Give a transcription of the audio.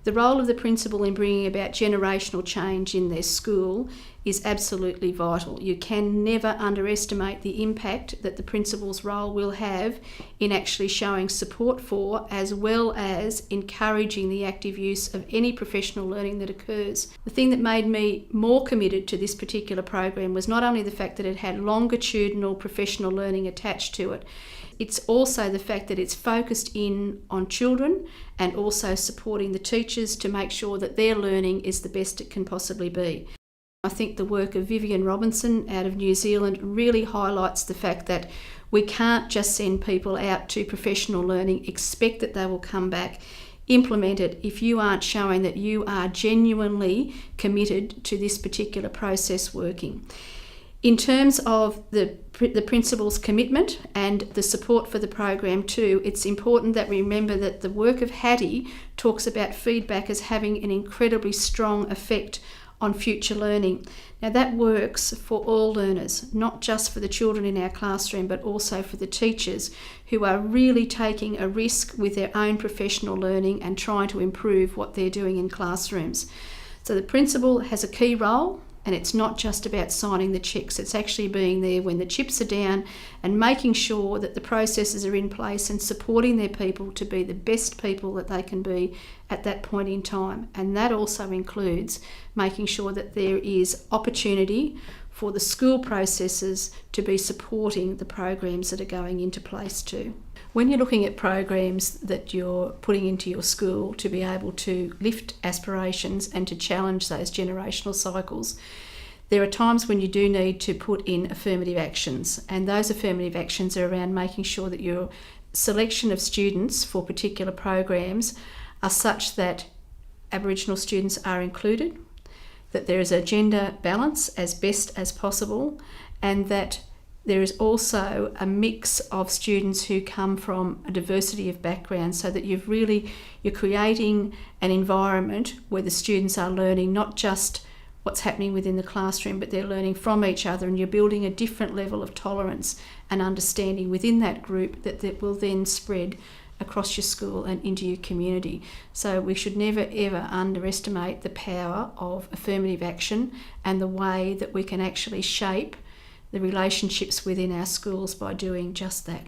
The role of the principal in bringing about generational change in their school is absolutely vital. You can never underestimate the impact that the principal's role will have in actually showing support for, as well as encouraging the active use of any professional learning that occurs. The thing that made me more committed to this particular program was not only the fact that it had longitudinal professional learning attached to it, it's also the fact that it's focused in on children and also supporting the teachers to make sure that their learning is the best it can possibly be. I think the work of Vivian Robinson out of New Zealand really highlights the fact that we can't just send people out to professional learning, expect that they will come back, implement it if you aren't showing that you are genuinely committed to this particular process working. In terms of the principal's commitment and the support for the program too, it's important that we remember that the work of Hattie talks about feedback as having an incredibly strong effect on future learning. Now that works for all learners, not just for the children in our classroom, but also for the teachers who are really taking a risk with their own professional learning and trying to improve what they're doing in classrooms. So the principal has a key role, and it's not just about signing the checks, it's actually being there when the chips are down and making sure that the processes are in place and supporting their people to be the best people that they can be at that point in time. And that also includes making sure that there is opportunity for the school processes to be supporting the programs that are going into place too. When you're looking at programs that you're putting into your school to be able to lift aspirations and to challenge those generational cycles, there are times when you do need to put in affirmative actions, and those affirmative actions are around making sure that your selection of students for particular programs are such that Aboriginal students are included, that there is a gender balance as best as possible, and that there is also a mix of students who come from a diversity of backgrounds, so that you're creating an environment where the students are learning not just what's happening within the classroom, but they're learning from each other, and you're building a different level of tolerance and understanding within that group that will then spread across your school and into your community. So we should never ever underestimate the power of affirmative action and the way that we can actually shape the relationships within our schools by doing just that.